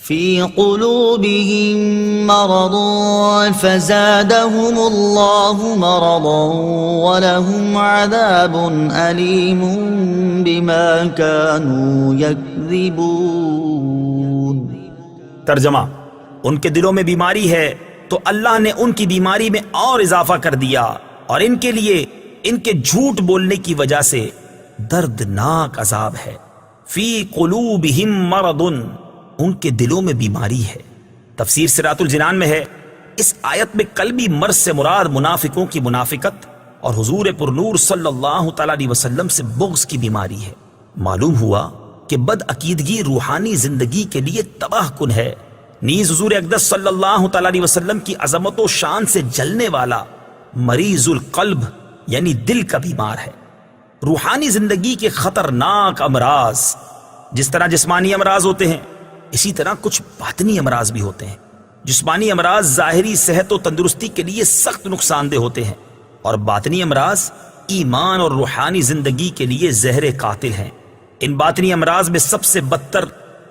في قلوبهم مرض فزادهم الله مرضا ولهم عذاب أليم بما كانوا يكذبون۔ ترجمہ، ان کے دلوں میں بیماری ہے تو اللہ نے ان کی بیماری میں اور اضافہ کر دیا، اور ان کے لیے ان کے جھوٹ بولنے کی وجہ سے دردناک عذاب ہے۔ فی قلوبہم مرض، ان کے دلوں میں بیماری ہے۔ تفسیر صراط الجنان میں ہے، اس آیت میں قلبی مرض سے مراد منافقوں کی منافقت اور حضور پرنور صلی اللہ تعالی علیہ وسلم سے بغض کی بیماری ہے۔ معلوم ہوا کہ بد عقیدگی روحانی زندگی کے لیے تباہ کن ہے، نیز حضور اقدس صلی اللہ تعالی علیہ وسلم کی عظمت و شان سے جلنے والا مریض القلب یعنی دل کا بیمار ہے۔ روحانی زندگی کے خطرناک امراض، جس طرح جسمانی امراض ہوتے ہیں اسی طرح کچھ باطنی امراض بھی ہوتے ہیں۔ جسمانی امراض ظاہری صحت و تندرستی کے لیے سخت نقصان دہ ہوتے ہیں، اور باطنی امراض ایمان اور روحانی زندگی کے لیے زہر قاتل ہیں۔ ان باطنی امراض میں سب سے بدتر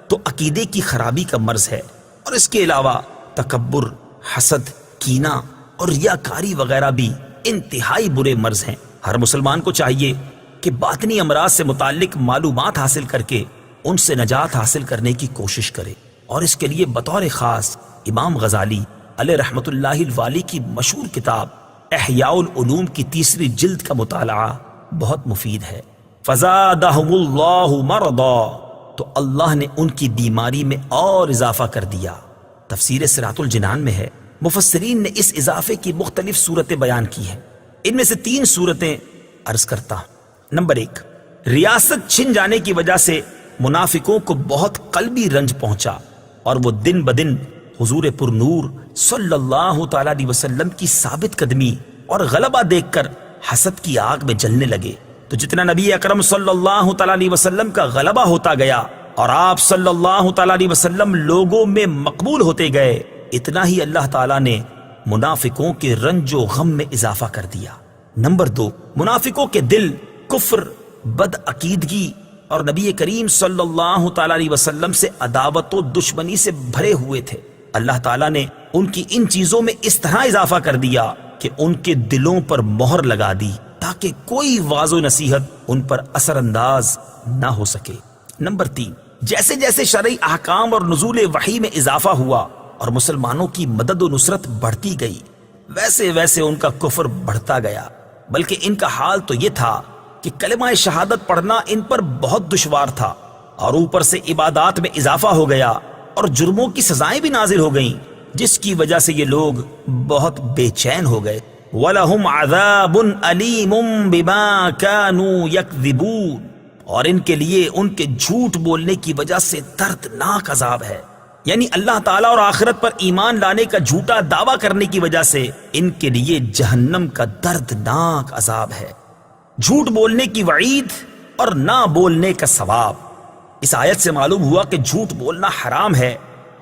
تو عقیدے کی خرابی کا مرض ہے، اور اس کے علاوہ تکبر، حسد، کینہ اور ریاکاری وغیرہ بھی انتہائی برے مرض ہیں۔ ہر مسلمان کو چاہیے کہ باطنی امراض سے متعلق معلومات حاصل کر کے ان سے نجات حاصل کرنے کی کوشش کرے، اور اس کے لیے بطور خاص امام غزالی علیہ رحمت اللہ الوالی کی مشہور کتاب احیاء العلوم کی 3 جلد کا مطالعہ بہت مفید ہے۔ فزادہم اللہ مرضا، تو اللہ نے ان کی بیماری میں اور اضافہ کر دیا۔ تفسیر صراط الجنان میں ہے، مفسرین نے اس اضافے کی مختلف صورتیں بیان کی ہیں، ان میں سے 3 صورتیں عرض کرتا ہوں۔ نمبر 1، ریاست چھن جانے کی وجہ سے منافقوں کو بہت قلبی رنج پہنچا، اور وہ دن بدن حضور پرنور صلی اللہ تعالی علیہ وسلم کی ثابت قدمی اور غلبہ دیکھ کر حسد کی آگ میں جلنے لگے۔ تو جتنا نبی اکرم صلی اللہ تعالی علیہ وسلم کا غلبہ ہوتا گیا اور آپ صلی اللہ تعالی علیہ وسلم لوگوں میں مقبول ہوتے گئے، اتنا ہی اللہ تعالی نے منافقوں کے رنج و غم میں اضافہ کر دیا۔ نمبر 2، منافقوں کے دل کفر، بد عقیدگی اور نبی کریم صلی اللہ تعالی علیہ وسلم سے عداوت و دشمنی سے بھرے ہوئے تھے۔ اللہ تعالیٰ نے ان کی ان چیزوں میں اس طرح اضافہ کر دیا کہ ان کے دلوں پر مہر لگا دی تاکہ کوئی واعظ و نصیحت ان پر اثر انداز نہ ہو سکے۔ نمبر 3، جیسے جیسے شرعی احکام اور نزول وحی میں اضافہ ہوا اور مسلمانوں کی مدد و نصرت بڑھتی گئی، ویسے ویسے ان کا کفر بڑھتا گیا، بلکہ ان کا حال تو یہ تھا کہ کلمہ شہادت پڑھنا ان پر بہت دشوار تھا، اور اوپر سے عبادات میں اضافہ ہو گیا اور جرموں کی سزائیں بھی نازل ہو گئیں، جس کی وجہ سے یہ لوگ بہت بے چین ہو گئے۔ وَلَهُمْ عَذَابٌ أَلِيمٌ بِمَا كَانُوا يَكْذِبُونَ، اور ان کے لیے ان کے جھوٹ بولنے کی وجہ سے دردناک عذاب ہے، یعنی اللہ تعالیٰ اور آخرت پر ایمان لانے کا جھوٹا دعویٰ کرنے کی وجہ سے ان کے لیے جہنم کا دردناک عذاب ہے۔ جھوٹ بولنے کی وعید اور نہ بولنے کا ثواب۔ اس آیت سے معلوم ہوا کہ جھوٹ بولنا حرام ہے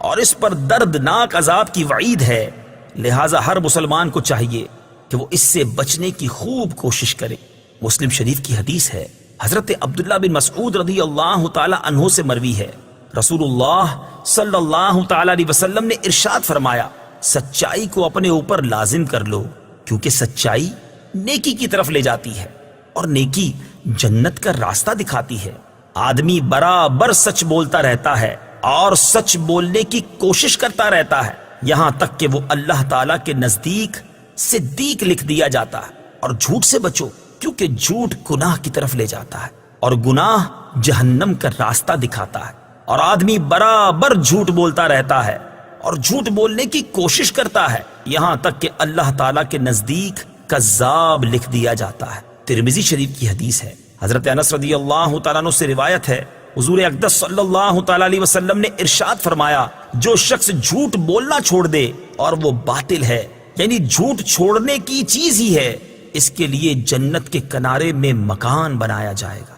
اور اس پر دردناک عذاب کی وعید ہے، لہٰذا ہر مسلمان کو چاہیے کہ وہ اس سے بچنے کی خوب کوشش کرے۔ مسلم شریف کی حدیث ہے، حضرت عبداللہ بن مسعود رضی اللہ تعالی عنہ سے مروی ہے، رسول اللہ صلی اللہ تعالی علیہ وسلم نے ارشاد فرمایا، سچائی کو اپنے اوپر لازم کر لو، کیونکہ سچائی نیکی کی طرف لے جاتی ہے، اور نیکی جنت کا راستہ دکھاتی ہے۔ آدمی برابر سچ بولتا رہتا ہے اور سچ بولنے کی کوشش کرتا رہتا ہے، یہاں تک کہ وہ اللہ تعالیٰ کے نزدیک صدیق لکھ دیا جاتا ہے۔ اور جھوٹ سے بچو، کیونکہ جھوٹ گناہ کی طرف لے جاتا ہے، اور گناہ جہنم کا راستہ دکھاتا ہے۔ اور آدمی برابر جھوٹ بولتا رہتا ہے اور جھوٹ بولنے کی کوشش کرتا ہے، یہاں تک کہ اللہ تعالیٰ کے نزدیک کذاب لکھ دیا جاتا ہے۔ ترمذی شریف کی حدیث ہے، حضرت انس رضی اللہ تعالیٰ عنہ سے روایت ہے، حضور اقدس صلی اللہ تعالیٰ علیہ وسلم نے ارشاد فرمایا، جو شخص جھوٹ بولنا چھوڑ دے اور وہ باطل ہے، یعنی جھوٹ چھوڑنے کی چیز ہی ہے، اس کے لیے جنت کے کنارے میں مکان بنایا جائے گا۔